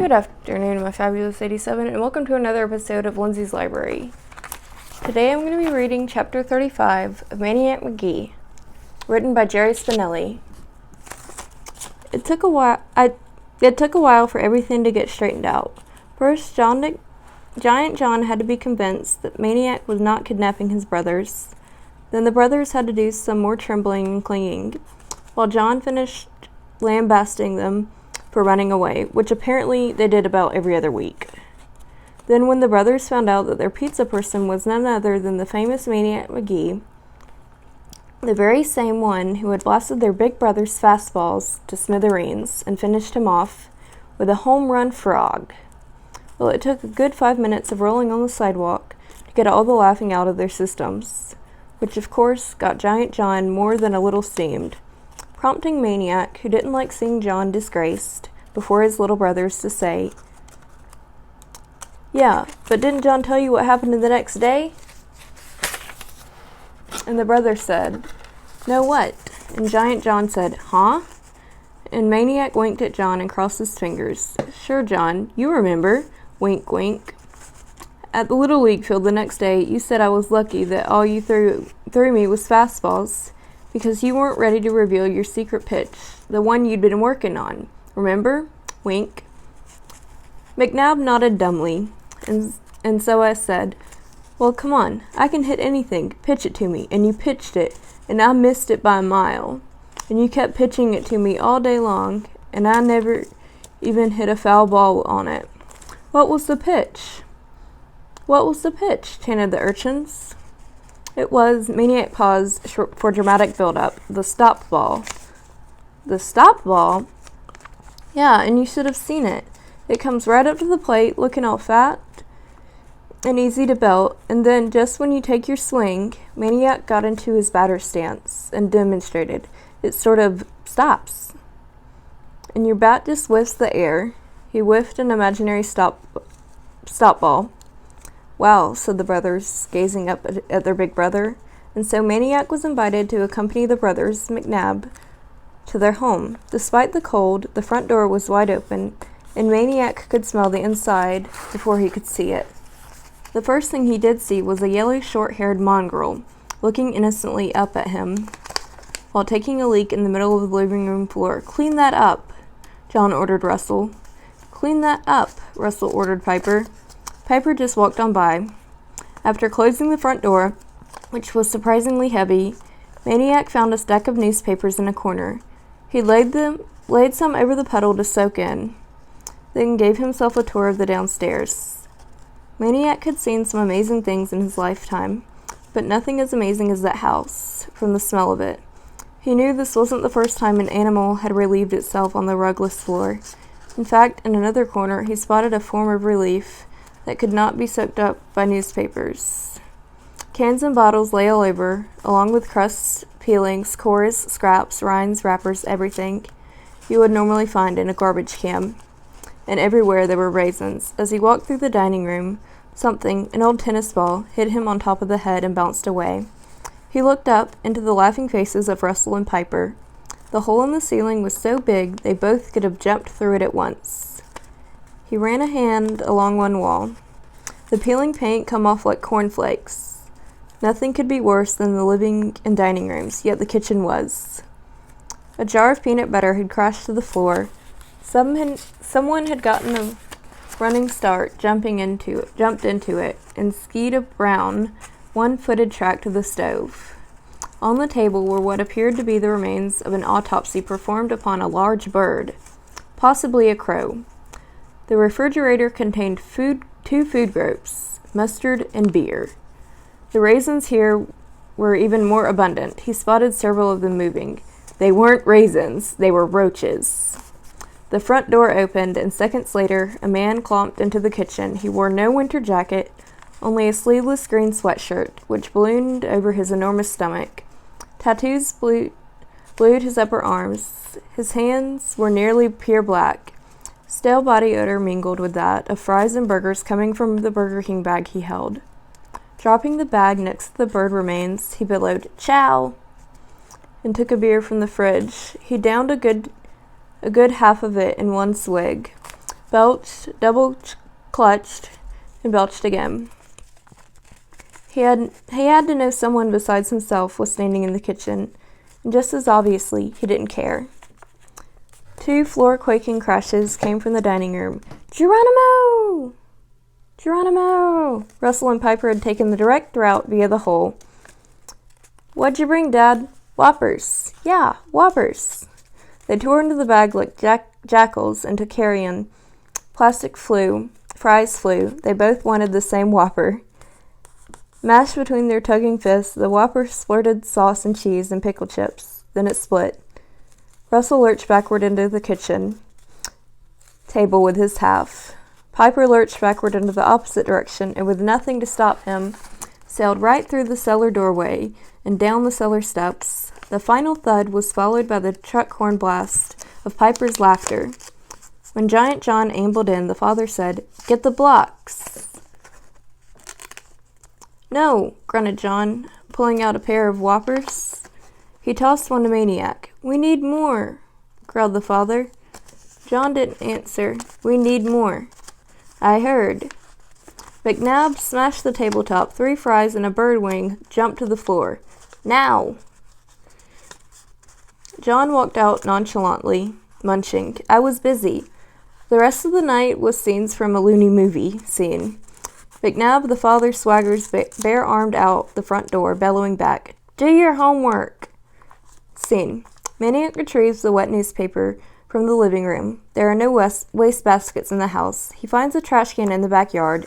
Good afternoon, my fabulous 87, and welcome to another episode of Lindsay's Library. Today I'm going to be reading Chapter 35 of Maniac Magee, written by Jerry Spinelli. It took a while for everything to get straightened out. First, Giant John had to be convinced that Maniac was not kidnapping his brothers. Then the brothers had to do some more trembling and clinging, while John finished lambasting them for running away, which apparently they did about every other week. Then when the brothers found out that their pizza person was none other than the famous Maniac Magee, the very same one who had blasted their big brother's fastballs to smithereens and finished him off with a home run frog. Well, it took a good 5 minutes of rolling on the sidewalk to get all the laughing out of their systems, which of course got Giant John more than a little steamed, prompting Maniac, who didn't like seeing John disgraced before his little brothers, to say, "Yeah, but didn't John tell you what happened the next day?" And the brother said, "No, what?" And Giant John said, "Huh?" And Maniac winked at John and crossed his fingers. "Sure, John, you remember." Wink, wink. "At the Little League field the next day, you said I was lucky that all you threw me was fastballs, because you weren't ready to reveal your secret pitch, the one you'd been working on. Remember?" Wink. McNabb nodded dumbly, and so I said, "Well, come on, I can hit anything. Pitch it to me." And you pitched it, and I missed it by a mile. And you kept pitching it to me all day long, and I never even hit a foul ball on it. What was the pitch?" "What was the pitch?" chanted the urchins. It was, Maniac paused for dramatic build-up, the stop ball. The stop ball? Yeah, and you should have seen it. It comes right up to the plate, looking all fat and easy to belt, and then just when you take your swing, Maniac got into his batter stance and demonstrated. It sort of stops. And your bat just whiffs the air. He whiffed an imaginary stop ball. "Wow," said the brothers, gazing up at their big brother. And so Maniac was invited to accompany the brothers McNabb to their home. Despite the cold, the front door was wide open, and Maniac could smell the inside before he could see it. The first thing he did see was a yellow, short-haired mongrel looking innocently up at him while taking a leak in the middle of the living room floor. "Clean that up," John ordered Russell. "Clean that up," Russell ordered Piper. Piper just walked on by. After closing the front door, which was surprisingly heavy, Maniac found a stack of newspapers in a corner. He laid some over the puddle to soak in, then gave himself a tour of the downstairs. Maniac had seen some amazing things in his lifetime, but nothing as amazing as that house, from the smell of it. He knew this wasn't the first time an animal had relieved itself on the rugless floor. In fact, in another corner, he spotted a form of relief that could not be soaked up by newspapers. Cans and bottles lay all over, along with crusts, peelings, cores, scraps, rinds, wrappers, everything you would normally find in a garbage can. And everywhere there were raisins. As he walked through the dining room, something, an old tennis ball, hit him on top of the head and bounced away. He looked up into the laughing faces of Russell and Piper. The hole in the ceiling was so big they both could have jumped through it at once. He ran a hand along one wall. The peeling paint come off like cornflakes. Nothing could be worse than the living and dining rooms, yet the kitchen was. A jar of peanut butter had crashed to the floor. Someone had gotten a running start, jumped into it, and skied a brown, one-footed track to the stove. On the table were what appeared to be the remains of an autopsy performed upon a large bird, possibly a crow. The refrigerator contained two food groups, mustard and beer. The raisins here were even more abundant. He spotted several of them moving. They weren't raisins, they were roaches. The front door opened, and seconds later, a man clomped into the kitchen. He wore no winter jacket, only a sleeveless green sweatshirt, which ballooned over his enormous stomach. Tattoos blued his upper arms. His hands were nearly pure black. Stale body odor mingled with that of fries and burgers coming from the Burger King bag he held. Dropping the bag next to the bird remains, he bellowed, "Chow!" and took a beer from the fridge. He downed a good half of it in one swig. belched, double-clutched, and belched again. He had to know someone besides himself was standing in the kitchen, and just as obviously, he didn't care. 2 floor-quaking crashes came from the dining room. Geronimo! Geronimo! Russell and Piper had taken the direct route via the hole. What'd you bring, Dad? Whoppers. Yeah, Whoppers. They tore into the bag like jackals into carrion. Fries flew. They both wanted the same Whopper. Mashed between their tugging fists, the Whopper splurted sauce and cheese and pickle chips. Then it split. Russell lurched backward into the kitchen table with his half. Piper lurched backward into the opposite direction, and with nothing to stop him, sailed right through the cellar doorway and down the cellar steps. The final thud was followed by the truck horn blast of Piper's laughter. When Giant John ambled in, the father said, "Get the blocks." "No," grunted John, pulling out a pair of Whoppers. He tossed one to Maniac. "We need more," growled the father. John didn't answer. "We need more." "I heard." McNabb smashed the tabletop. 3 fries and a bird wing jumped to the floor. "Now!" John walked out nonchalantly, munching. "I was busy." The rest of the night was scenes from a loony movie scene. McNabb, the father, swaggers bare-armed out the front door, bellowing back, "Do your homework!" Scene. Maniac retrieves the wet newspaper from the living room. There are no waste baskets in the house. He finds a trash can in the backyard,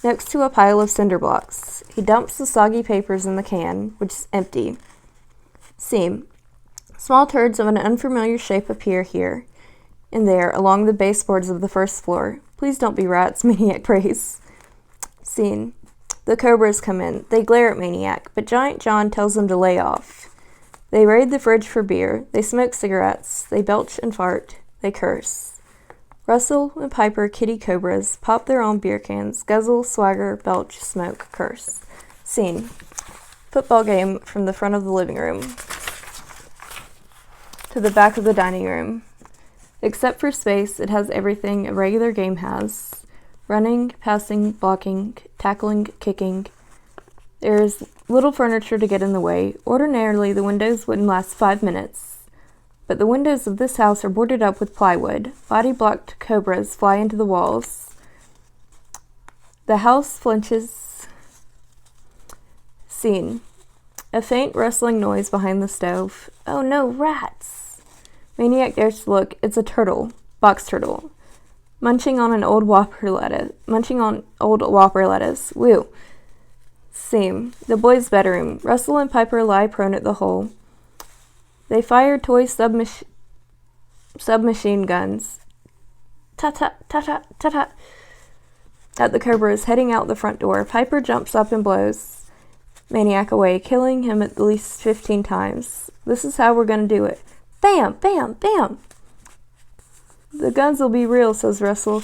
next to a pile of cinder blocks. He dumps the soggy papers in the can, which is empty. Scene. Small turds of an unfamiliar shape appear here and there along the baseboards of the first floor. "Please don't be rats," Maniac prays. Scene. The Cobras come in. They glare at Maniac, but Giant John tells them to lay off. They raid the fridge for beer. They smoke cigarettes. They belch and fart. They curse. Russell and Piper, kitty cobras, pop their own beer cans, guzzle, swagger, belch, smoke, curse. Scene. Football game from the front of the living room to the back of the dining room. Except for space, it has everything a regular game has. Running, passing, blocking, tackling, kicking. There is little furniture to get in the way. Ordinarily, the windows wouldn't last 5 minutes. But the windows of this house are boarded up with plywood. Body-blocked cobras fly into the walls. The house flinches. Scene. A faint rustling noise behind the stove. "Oh no, rats!" Maniac dares to look. It's a turtle. Box turtle. Munching on old Whopper lettuce. Woo. Scene. The boys' bedroom. Russell and Piper lie prone at the hole. They fire toy submachine guns. Ta-ta-ta-ta-ta-ta. At the cobras heading out the front door. Piper jumps up and blows Maniac away, killing him at least 15 times. "This is how we're gonna do it." Bam! Bam! Bam! "The guns will be real," says Russell,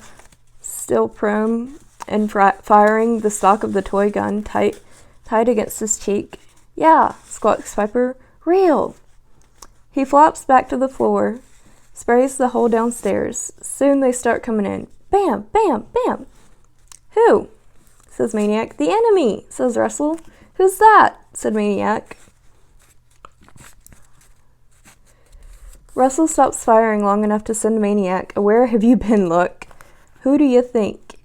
still prone and firing the stock of the toy gun tight against his cheek. "Yeah," squawks Piper. "Real." He flops back to the floor, sprays the hole downstairs. Soon they start coming in. Bam! Bam! Bam! "Who?" says Maniac. "The enemy," says Russell. "Who's that?" said Maniac. Russell stops firing long enough to send Maniac a "Where have you been?" look. "Who do you think?"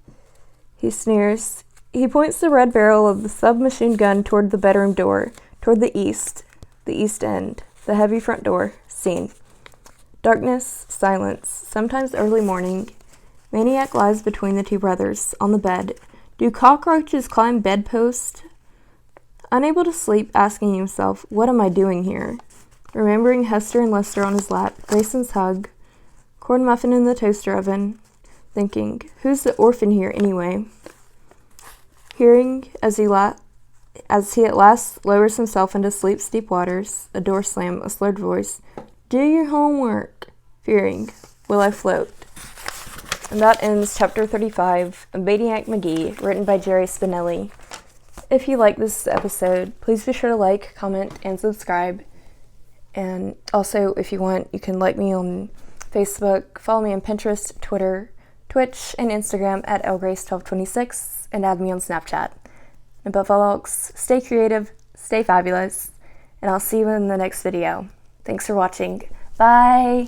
He sneers. He points the red barrel of the submachine gun toward the bedroom door, toward the east end, the heavy front door. Scene. Darkness, silence, sometimes early morning. Maniac lies between the 2 brothers, on the bed. Do cockroaches climb bedposts? Unable to sleep, asking himself, "What am I doing here?" Remembering Hester and Lester on his lap, Grayson's hug, corn muffin in the toaster oven, thinking, "Who's the orphan here anyway?" Hearing, as he at last lowers himself into sleep's deep waters, a door slam, a slurred voice, "Do your homework." Fearing, "Will I float?" And that ends Chapter 35 of Maniac Magee, written by Jerry Spinelli. If you like this episode, please be sure to like, comment, and subscribe. And also, if you want, you can like me on Facebook, follow me on Pinterest, Twitter, Twitch and Instagram at lgrace1226, and add me on Snapchat. And above all else, stay creative, stay fabulous, and I'll see you in the next video. Thanks for watching. Bye!